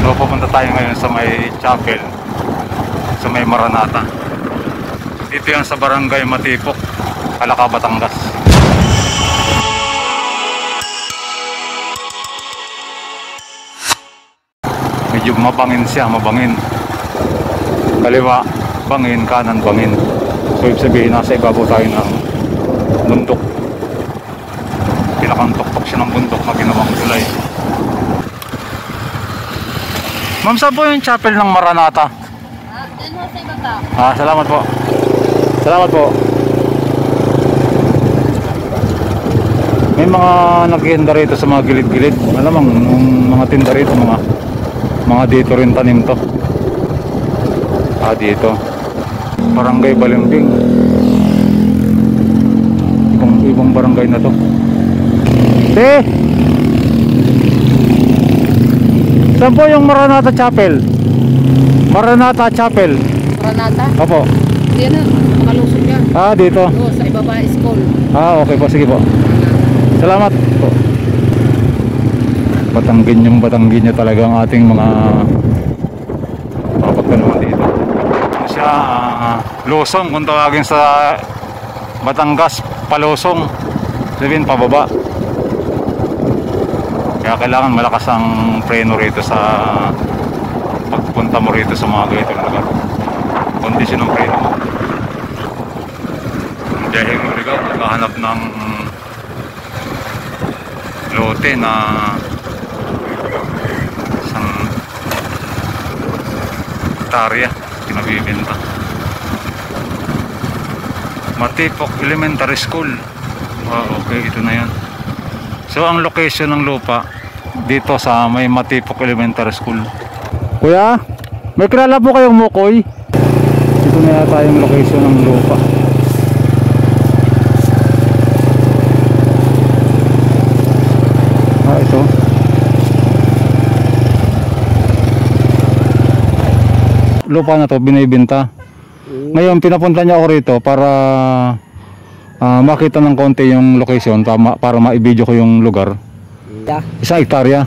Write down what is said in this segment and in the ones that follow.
So pupunta tayo ngayon sa may chapel, sa may Maranata. Dito yan sa Barangay Matipok, Calaca, Batangas. Medyo mabangin siya, mabangin. Kaliwa, bangin, kanan, bangin. So ibig sabihin, nasa ibabaw tayo ng bundok. Pinakantok-tok siya ng bundok na ginawang tulay. Ma'am, saan po yung chapel ng Maranata? Dyan ho sa ibaba. Salamat po. Salamat po. May mga nagtitinda rito sa mga gilid-gilid. Malamang yung mga tinda rito, mga dito rin tanim to. Dito. Barangay Balimbing. Ibang barangay na to. Saan po yung Maranata Chapel? Maranata Chapel. Maranata? Opo. Yan na, makalusog yan. Dito. Oo, sa ibaba school. Okay po, sige po. Salamat po. Batanggin niya talaga ang ating mga pagkanuman dito. Siya, Losong, kung tawagin sa Batangas, Palosong. Sabihin, pababa. Kaya kailangan malakas ang preno rito sa pagpunta mo rito sa mga ganitong lugar. Kondisyon ng preno mo. Dahil ikaw naghahanap ng lote na isang hektarya pinabibenta. Matipok Elementary School. Okay, ito na yan. So ang location ng lupa dito sa may Matipok Elementary School. Kuya, may kilala po kayong Mukoy? Ito na yata yung location ng lupa. Ito. Lupa na to binibenta. Ngayon pinapunta niya ako rito para makita ng konti yung location para ma-video ko yung lugar. Isang hektarya.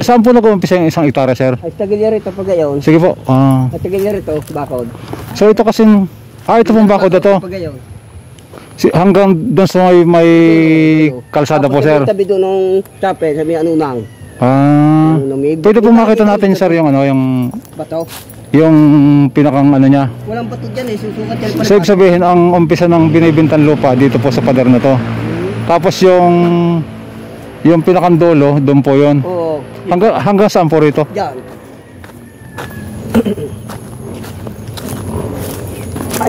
Saan po nag-umpisa yung isang hektarya, sir? Ay, tagilya rito pag gayon. Sige po. Ay, tagilya rito, bakod. So ito kasi, ito pong bakod na to. Hanggang doon sa may kalsada po, sir. Tabi doon ng chapel, sabi anunang. Pwede po makita natin, sir, yung yung bato. Yung pinakang niya. Walang bato dyan eh, susukat yan. So ibig sabihin, ang umpisa ng binibintang lupa dito po sa pader na to. Tapos yung pinakang dulo, doon po yun. Oo. Hanggang saan po rito? Diyan.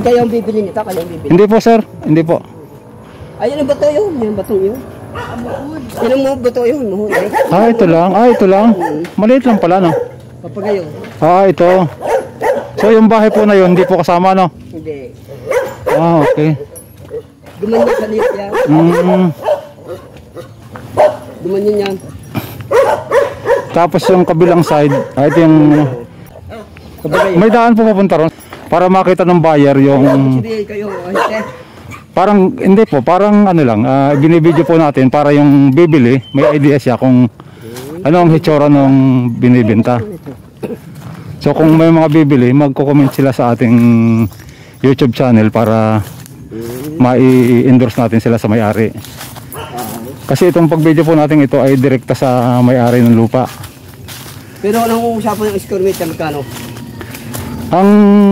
Kayo yung bibili nito, kayo yung bibili. Hindi po, sir, hindi po. Ayun ang bato yun, yung bato yun. Yan ang bato yun. Ito lang, ito lang. Maliit lang pala, no? Kapag gayon. Ito. So yung bahay po na yun, hindi po kasama, no? Hindi. Okay. Dumanyan sa liit yan. Dumanyan yan. Tapos yung kabilang side, ito yung may daan po papunta ron para makita ng buyer yung parang hindi po, parang lang, binibidyo po natin para yung bibili, may idea siya kung ano ang hitsura ng binibenta. So kung may mga bibili, magko-comment sila sa ating YouTube channel para mai-endorse natin sila sa may-ari. Kasi itong pag-video po natin ito ay direkta sa may-ari ng lupa. Pero anong usapan ng square meter magkano? Ang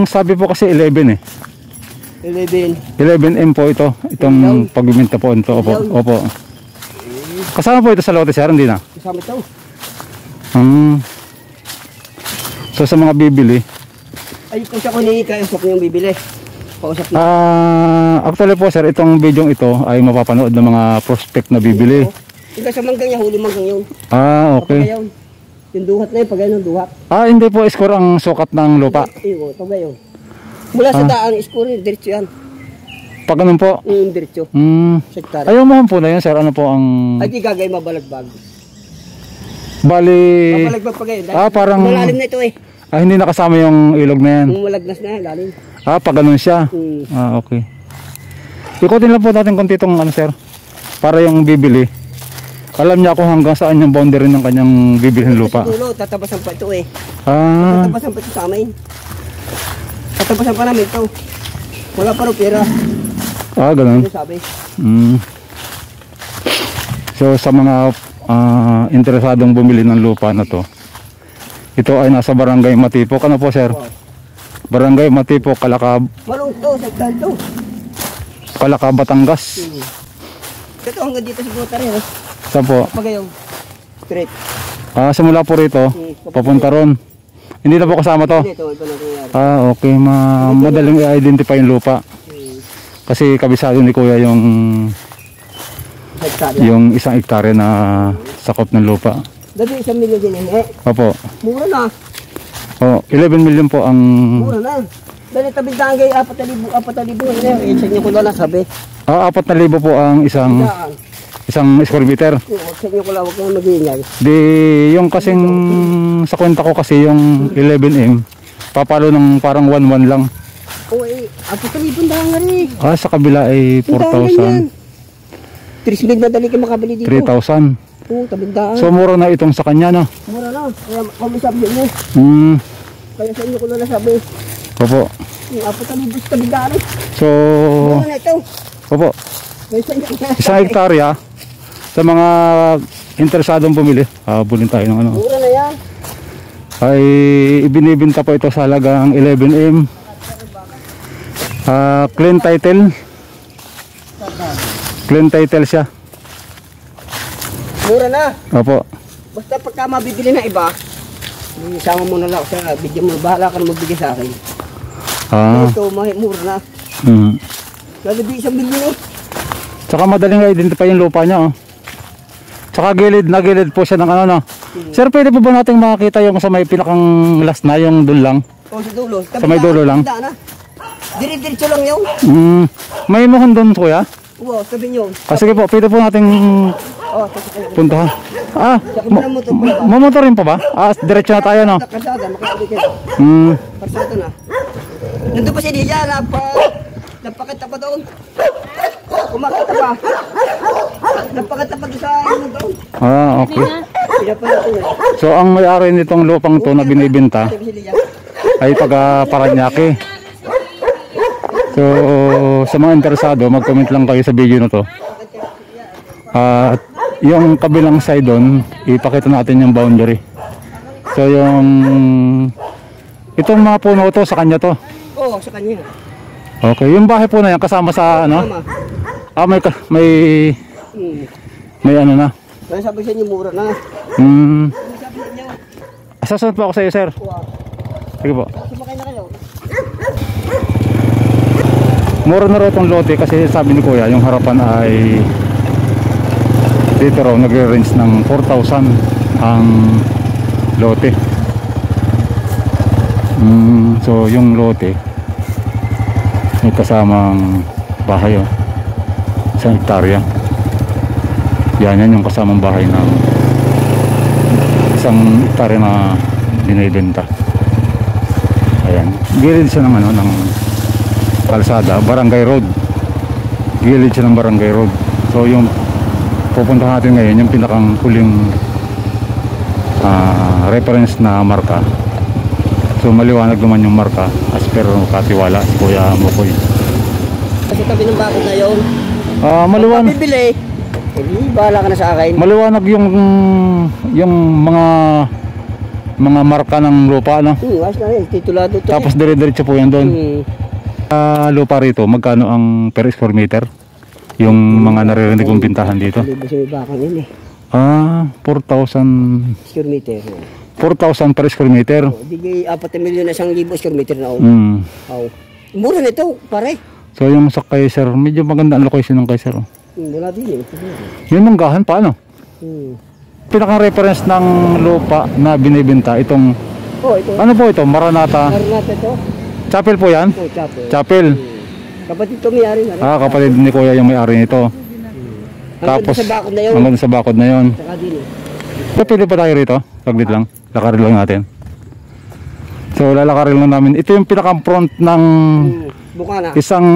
sabi po kasi 11 eh. 11M po ito. Itong pagbibenta po ito. Opo. Kasama po ito sa lote, sir? Hindi na? Kasama ito. So sa mga bibili, ay kung siya ko kausap niyo yung bibili. Pausap na. Actually po, sir, itong video ito ay mapapanood ng mga prospect na bibili. Ika sa manggang niya, huli manggang yun. Okay. Yung duhat na yun, pag ganyan duhat. Hindi po score ang sukat ng lupa. Iyo, pag gayon. Mula sa daan, score yun, diretso yan. Pag ganun po? Diretso. Ayaw mo po na yun, sir. Ano po ang... Ay, di gagay mabalagbag. Bali... Mabalagbag pag gayon. Parang... Malalim na ito eh. Hindi nakasama yung ilog na yan. Malagnas na yan, lalim. Pag ganun siya. Okay. Ikutin lang po natin kung titong sir. Para yung bibili Alam niya kung hanggang saan yung boundary ng kanyang bibilhin lupa. Sa dulo, tatabasan pa ito eh. Ah, Tatabasan pa ito sa amin. Tatabasan pa namin ito. Wala pa rin pera. ganun. Ano sabi? Mm. So sa mga interesadong bumili ng lupa na to, ito ay nasa Barangay Matipok. Ano po sir? Barangay Matipok, Malong to, sa ito. Calacab, Batangas. Ito hanggang dito sa buta rin. Saan po? Pagayong. Straight. Simula po rito, papunta ron. Hindi na po kasama to. Ito nangyayari. Okay. Madaling i-identify yung lupa. Kasi kabisado ni Kuya yung isang hektarya na sakop ng lupa. Dati 1 milyon din eh. Opo. Mura na. 11 million po ang... Mura na. Dali tabindaan kayo 4,000. Eh, sa inyo ko lang sabi. 4,000 po ang isang square meter. Sa inyo ko lang, huwag kang mag-iingay. Di, yung kasing sa kwenta ko kasi yung 11M, papalo ng parang 1,1 lang. Oo eh, 4,000 daan nga rin. Sa kabila ay 4,000. 3,000 madali ka makabili dito. 3,000. Oo, tabindaan. So mura na itong sa kanya, no? Mura na. Kaya kami sabi niyo. Kaya sa inyo ko lang nasabi. Opo. Yung 4,000 sa tabindaan. So, Mura na ito. opo. Kaya sa inyo ko lang Isang hektarya sa mga interesadong bumili, bulin tayo ng ano. Mura na yan. Ay ibinibenta po ito sa halagang 11M. Clean title. Clean title siya. Mura na. Opo. Basta pagka mabibili na iba, isama mo na lang ako sa video mo. Bahala ka na magbigay sa akin. Ito, mura na. Lalabi 1 milyon eh. Tsaka madaling i-identify yung lupa niya, oh. Tsaka gilid po siya ng ano, no. Sir, pwede po ba nating makakita yung sa may pinakang last na, yung dun lang? O sa dulo. Sa may dulo lang? Dire-diretso lang yun. May mukhang dun, kuya? Oo, sabi nyo. Sige po, pwede po nating puntahan. Mamotorin pa ba? Diretso na tayo, no? Karsada, makakabit kayo. Karsada na. Nandun pa si Lilia, napakita pa doon. Kumakita pa. Napakita pa doon sa ano doon. Okay. Pinapala ko yun. So ang may-ari nitong lupang to na binibenta Sabi si Lilia. ay taga Paranaque. So sa mga interesado, mag-comment lang kayo sa video na to. At yung kabilang side doon, ipakita natin yung boundary. So itong mga puno to sa kanya to. Oo, sa kanya. Okay, yung bahay po na yan kasama sa ano? May ano na. Kaya sabi sa inyo, mura na. Sasunod po ako sa iyo, sir. Sige po. Sumakay na kayo. Mura na raw itong lote kasi sabi ni Kuya, yung harapan ay dito raw nagre-range ng 4,000 ang lote. So yung lote may kasamang bahay, oh. Isang hektarya. Yan yung kasamang bahay ng isang hektarya na binibenta. Ayan. Gilid siya ng ano, ng kalsada, Barangay Road. Gilid siya ng Barangay Road. So yung pupunta natin ngayon, yung pinakang huling reference na marka. So maliwanag naman yung marka as per katiwala si Kuya Mukoy. Kasi tabi ng bakod na yun. Maliwanag. Bibili. Bahala ka na sa akin. Maliwanag yung mga marka ng lupa, no? Ayos na rin. Titulado to. Tapos dire-diretso po yan doon. Lupa rito, magkano ang per square meter? Yung mga naririnig kong bintahan dito. Libo sa may bakang yun eh. 4,000 Square meter. 4,000 per square meter. Digay 4 milyon na 1,000 square meter na ako. Mura nito, pare. So yung sa Kaiser, medyo maganda ang location ng Kaiser, oh. Wala din eh. Yung manggahan, paano? Pinakang reference ng lupa na binibenta, itong Ito. ano po ito? Maranata. Maranata ito. Chapel po yan? Chapel. Chapel. Kapatid ko may-ari na rin. Kapatid ni Kuya yung may-ari nito. Tapos sa bakod na yun. hanggang sa bakod na yun. Saka din eh. Pili pa tayo rito. Saglit lang. Lakarin lang natin. So lalakarin lang namin. Ito yung pinakang front ng Bukana. Isang,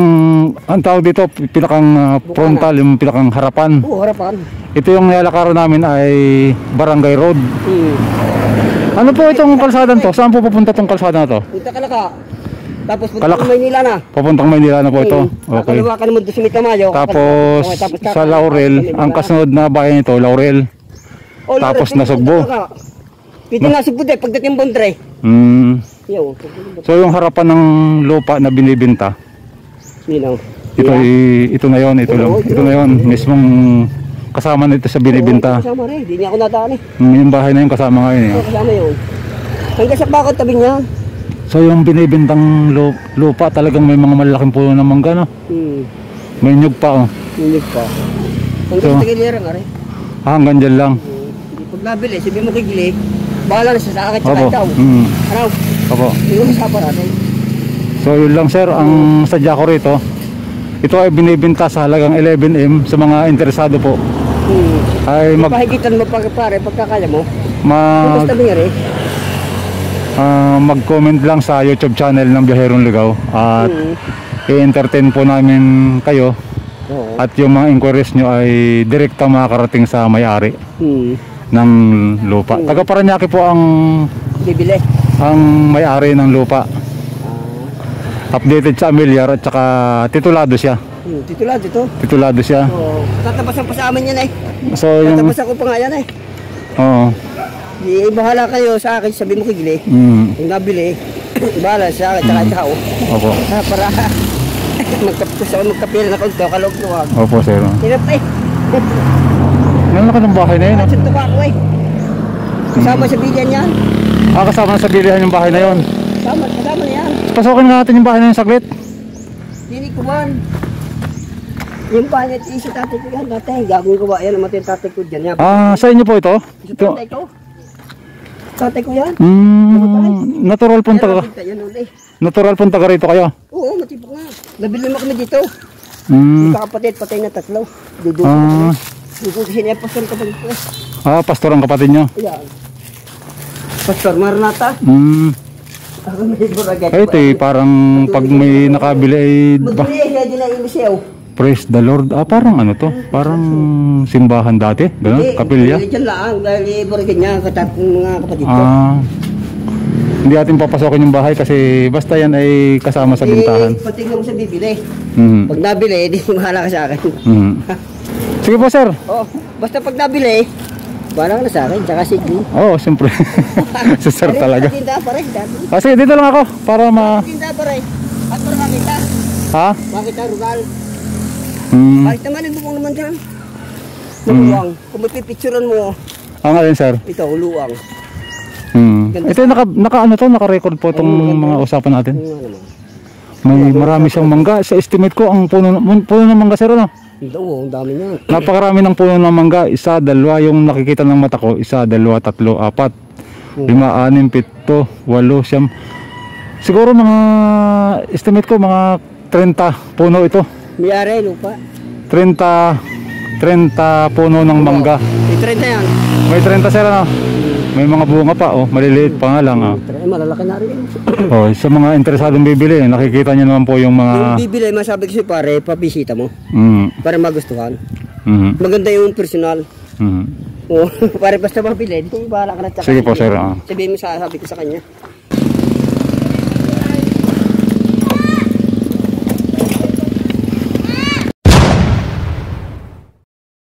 ang tawag dito, pinakang frontal, yung pinakang harapan. Oo, harapan. Ito yung nilalakaran namin ay Barangay Road. Ano po itong kalsada to? Saan po pupunta itong kalsada na to? Punta Kalaka. Tapos punta Kalaka. kang Maynila na. Papuntang Maynila na po ito. Okay. Kakalawa ka naman doon sa Mitamayo. Tapos sa Laurel, ang kasunod na bayan nito, Laurel. tapos nasugbo. Pwede nasugbo din pagdating Bondre. Yo. So yung harapan ng lupa na binibenta, ito na yon, ito na yon, mismong kasama nito sa binibenta. Kasama rin, hindi niya ako nadaan eh. Yung bahay na yun kasama ngayon eh. Kasama yun. Hanggang sa bakod tabi niya. So yung binibintang lupa talagang may mga malalaking puno ng mangga, no? May nyug pa, oh. May nyug pa. Hanggang sa tagilira nga rin. Hanggang dyan lang. Pag nabili, sabi mo kigili, bahala na siya sa akin tsaka ikaw. Ano? Opo. Hindi ko masapa natin. So yun lang sir, ang sadya ko rito, ito ay binibenta sa halagang 11M sa mga interesado po. Ay pahigitan mo pare pagkakaya mo. Basta nga rin. Mag-comment lang sa YouTube channel ng Biyaherong Ligaw at i-entertain po namin kayo. At yung mga inquiries nyo ay direkta makakarating sa may-ari ng lupa. Taga Parañaque po ang bibili. Ang may-ari ng lupa. Updated sa Amilyar at saka titulado siya. Titulado ito? Titulado siya. Tatapasan pa sa amin yan eh. So, tatapasan ko pa nga yan eh. Oo. Bahala kayo sa akin, sabi mo kigili. Kung nabili, bahala sa akin, tsaka ikaw. Opo. Para magkapila na kaunti, kalog-luwag. Opo, sir. Hirap eh. Ngayon ka ng bahay na yun. Suntok ako eh. Kasama sa bilihan yan. Kasama na sa bilihan yung bahay na yun. Kasama na yan. Pasokin nga natin yung bahay na yun saglit. Hindi ko man. Yung bahay na ito, isa tatay ko yan. Tatay, gagawin ko ba? Yan naman yung tatay ko dyan. Sa inyo po ito? Ito tatay ko. Tatay ko yan. Natural pong taga. Natural pong taga rito kayo? Oo, matibok nga. Nabili mo kami dito. Yung kakapatid, patay na tatlo. Dudu kasi niya pastor kapatid ko. Pastor ang kapatid nyo? Ayan. Pastor Maranata. Ito eh, parang pag may nakabili ay praise the Lord. Parang ano to? Parang simbahan dati? Ganun? Kapilya? Diyan lang, dahil iborigin niya mga kapatid ko. Hindi atin papasokin yung bahay kasi basta yan ay kasama sa bintahan. Patingin mo sa bibili. Pag nabili, di mahala ka sa akin. Sige po sir. Basta pag nabili, bahala ka na sa akin, tsaka sige. Oo, siyempre. Si sir talaga. Tinda pa rin. Sige, dito lang ako para Tinda pa rin. At para makita. Ha? Makita rugal. Kahit naman, ibukong naman dyan. Luwang. Kung may pipicturan mo. Ang alin sir? Ito, luwang. Ito naka-record po itong mga usapan natin. May marami siyang mangga. Sa estimate ko, ang puno ng mangga sir, ano? Oo, ang dami niya. Napakarami ng puno ng mangga. 1, 2, yung nakikita ng mata ko. 1, 2, 3, 4, 5, 6, 7, 8, 9. Siguro mga estimate ko mga 30 puno ito. Mayari, lupa. 30 puno ng mangga. May 30 yan. May 30 sir, ano? May mga bunga pa, maliliit pa nga lang. Malalaki na rin. Sa mga interesadong bibili, nakikita niyo naman po yung mga... Yung bibili, masabi ko si pare, pabisita mo. Para magustuhan. Maganda yung personal. Pare, basta mabili, di bahala ka na. Sige po sir. Sabihin mo sabi ko sa kanya.